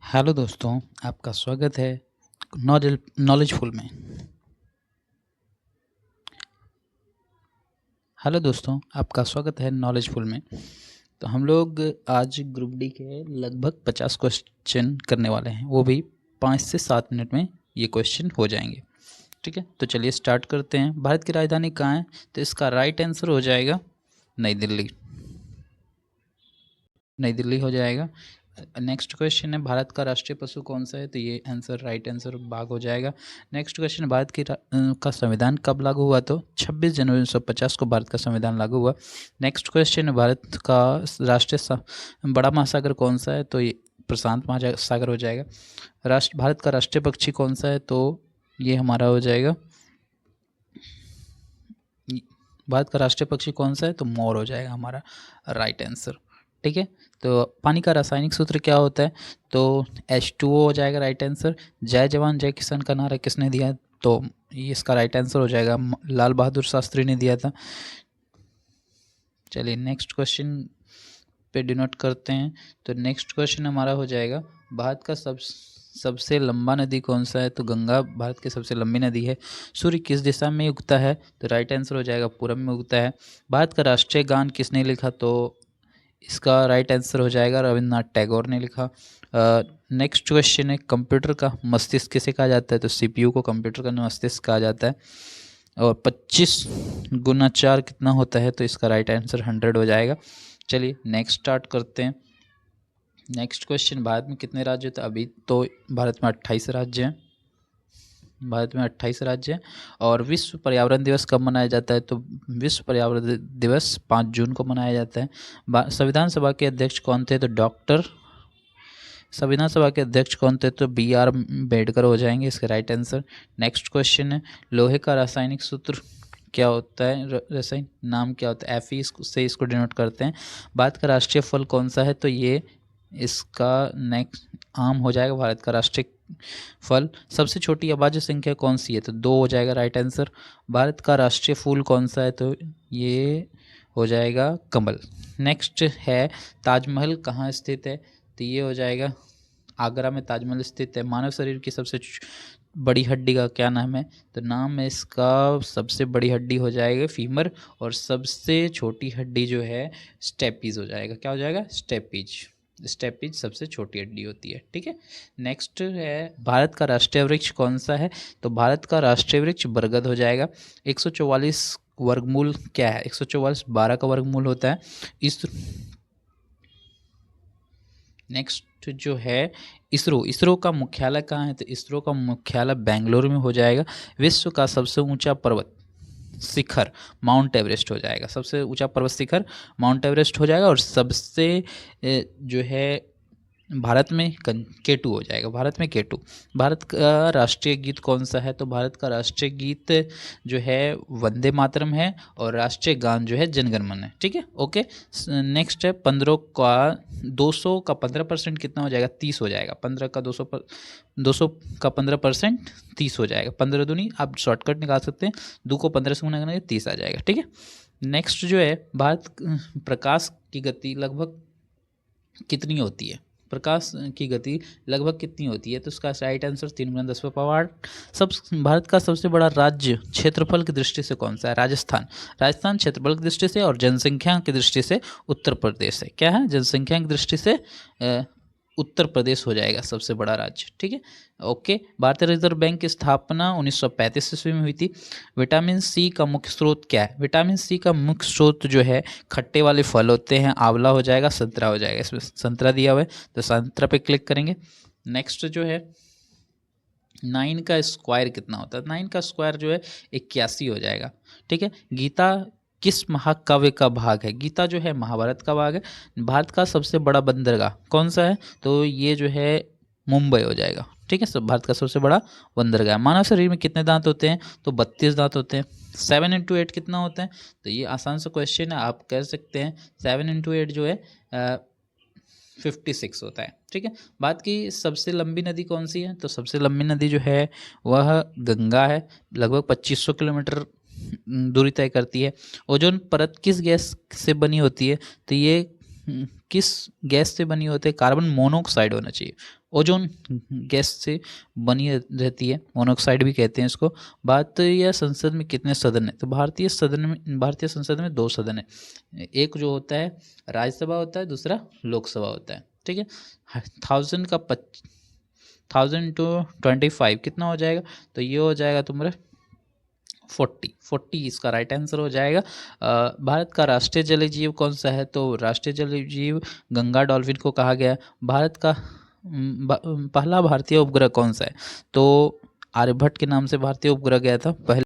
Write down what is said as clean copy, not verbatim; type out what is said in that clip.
Hello दोस्तों, आपका स्वागत है नॉलेजफुल में। हेलो दोस्तों, आपका स्वागत है नॉलेजफुल में। तो हम लोग आज ग्रुप डी के लगभग 50 क्वेश्चन करने वाले हैं, वो भी 5 से 7 मिनट में ये क्वेश्चन हो जाएंगे। ठीक है, तो चलिए स्टार्ट करते हैं। भारत की राजधानी कहाँ है? तो इसका राइट आंसर हो जाएगा नई दिल्ली। नई दिल्ली हो जाएगा। नेक्स्ट क्वेश्चन है, भारत का राष्ट्रीय पशु कौन सा है? तो ये आंसर राइट आंसर बाघ हो जाएगा। नेक्स्ट क्वेश्चन, भारत की का संविधान कब लागू हुआ? तो 26 जनवरी 1950 को भारत का संविधान लागू हुआ। नेक्स्ट क्वेश्चन, भारत का राष्ट्रीय बड़ा महासागर कौन सा है? तो ये प्रशांत महासागर हो जाएगा। भारत का राष्ट्रीय पक्षी कौन सा है? तो ये हमारा हो जाएगा, भारत का राष्ट्रीय पक्षी कौन सा है? तो मोर हो जाएगा हमारा राइट आंसर। ठीक है, तो पानी का रासायनिक सूत्र क्या होता है? तो H2O हो जाएगा राइट आंसर। जय जवान जय किसान का नारा किसने दिया? तो ये इसका राइट आंसर हो जाएगा, लाल बहादुर शास्त्री ने दिया था। चलिए नेक्स्ट क्वेश्चन पे डिनोट करते हैं। तो नेक्स्ट क्वेश्चन हमारा हो जाएगा, भारत का सबसे लंबा नदी कौन सा है? तो गंगा भारत की सबसे लंबी नदी है। सूर्य किस दिशा में उगता है? तो राइट आंसर हो जाएगा पूरब में उगता है। भारत का राष्ट्रीय गान किसने लिखा? तो इसका राइट आंसर हो जाएगा रविन्द्रनाथ टैगोर ने लिखा। नेक्स्ट क्वेश्चन है, कंप्यूटर का मस्तिष्क किसे कहा जाता है? तो सीपीयू को कंप्यूटर का मस्तिष्क कहा जाता है। और 25 गुना 4 कितना होता है? तो इसका राइट आंसर 100 हो जाएगा। चलिए नेक्स्ट स्टार्ट करते हैं। नेक्स्ट क्वेश्चन, भारत में कितने राज्य थे? अभी तो भारत में 28 राज्य हैं। भारत में 28 राज्य हैं। और विश्व पर्यावरण दिवस कब मनाया जाता है? तो विश्व पर्यावरण दिवस 5 जून को मनाया जाता है। संविधान सभा के अध्यक्ष कौन थे? तो संविधान सभा के अध्यक्ष कौन थे? तो BR अम्बेडकर हो जाएंगे इसके राइट आंसर। नेक्स्ट क्वेश्चन है, लोहे का रासायनिक सूत्र क्या होता है? रासायनिक नाम क्या होता है? Fe से इसको डिनोट करते हैं। भारत का राष्ट्रीय फल कौन सा है? तो ये इसका नेक्स्ट आम हो जाएगा भारत का राष्ट्रीय फल। सबसे छोटी आबादी संख्या कौन सी है? तो 2 हो जाएगा राइट आंसर। भारत का राष्ट्रीय फूल कौन सा है? तो ये हो जाएगा कमल। नेक्स्ट है, ताजमहल कहाँ स्थित है? तो ये हो जाएगा आगरा में ताजमहल स्थित है। मानव शरीर की सबसे बड़ी हड्डी का क्या नाम है? तो नाम है इसका, सबसे बड़ी हड्डी हो जाएगा फीमर, और सबसे छोटी हड्डी जो है स्टेपीज हो जाएगा। क्या हो जाएगा? स्टेपीज। स्टेपीज सबसे छोटी हड्डी होती है। ठीक है, नेक्स्ट है, भारत का राष्ट्रीय वृक्ष कौन सा है? तो भारत का राष्ट्रीय वृक्ष बरगद हो जाएगा। 144 वर्गमूल क्या है? 144 12 का वर्गमूल होता है। इस नेक्स्ट जो है, इसरो का मुख्यालय कहाँ है? तो इसरो का मुख्यालय बेंगलुरु में हो जाएगा। विश्व का सबसे ऊंचा पर्वत शिखर माउंट एवरेस्ट हो जाएगा। सबसे ऊंचा पर्वत शिखर माउंट एवरेस्ट हो जाएगा। और सबसे जो है भारत में K2 हो जाएगा। भारत में K2। भारत का राष्ट्रीय गीत कौन सा है? तो भारत का राष्ट्रीय गीत जो है वंदे मातरम है, और राष्ट्रीय गान जो है जनगण मन है। ठीक है, ओके। नेक्स्ट है, 15 का 200 का 15% कितना हो जाएगा? 30 हो जाएगा। 15 का 200 का 15% 30 हो जाएगा। 15 दूनी आप शॉर्टकट निकाल सकते हैं, 2 को 15 से गुना करेंगे 30 आ जाएगा। ठीक है, नेक्स्ट जो है, भारत प्रकाश की गति लगभग कितनी होती है? प्रकाश की गति लगभग कितनी होती है? तो उसका राइट आंसर 3 × 10⁻⁸। भारत का सबसे बड़ा राज्य क्षेत्रफल की दृष्टि से कौन सा है? राजस्थान। राजस्थान क्षेत्रफल की दृष्टि से, और जनसंख्या की दृष्टि से उत्तर प्रदेश है। क्या है? जनसंख्या की दृष्टि से उत्तर प्रदेश हो जाएगा सबसे बड़ा राज्य। ठीक है, ओके। भारतीय रिजर्व बैंक की स्थापना 1935 ईस्वी में हुई थी। विटामिन सी का मुख्य स्रोत क्या है? विटामिन सी का मुख्य स्रोत जो है खट्टे वाले फल होते हैं। आंवला हो जाएगा, संतरा हो जाएगा। इसमें संतरा दिया हुआ है तो संतरा पे क्लिक करेंगे। नेक्स्ट जो है, 9 का स्क्वायर कितना होता है? 9 का स्क्वायर जो है 81 हो जाएगा। ठीक है, गीता किस महाकाव्य का भाग है? गीता जो है महाभारत का भाग है। भारत का सबसे बड़ा बंदरगाह कौन सा है? तो ये जो है मुंबई हो जाएगा। ठीक है, सब भारत का सबसे बड़ा बंदरगाह। मानव शरीर में कितने दांत होते हैं? तो 32 दांत होते हैं। 7 × 8 कितना होता है? तो ये आसान सा क्वेश्चन है, आप कह सकते हैं 7 × 8 जो है 56 होता है। ठीक है, बात की सबसे लंबी नदी कौन सी है? तो सबसे लंबी नदी जो है वह गंगा है। लगभग 2500 किलोमीटर दूरी तय करती है। ओजोन परत किस गैस से बनी होती है? तो ये किस गैस से बनी होती है? कार्बन मोनोऑक्साइड होना चाहिए। ओजोन गैस से बनी रहती है, मोनोऑक्साइड भी कहते हैं इसको। भारतीय संसद में कितने सदन है? तो भारतीय संसद में 2 सदन है। एक जो होता है राज्यसभा होता है, दूसरा लोकसभा होता है। ठीक है, 1000 टू 25 कितना हो जाएगा? तो ये हो जाएगा तुम्हारा 40 इसका राइट आंसर हो जाएगा। भारत का राष्ट्रीय जलीय जीव कौन सा है? तो राष्ट्रीय जलीय जीव गंगा डॉल्फिन को कहा गया। भारत का पहला भारतीय उपग्रह कौन सा है? तो आर्यभट्ट के नाम से भारतीय उपग्रह गया था पहले।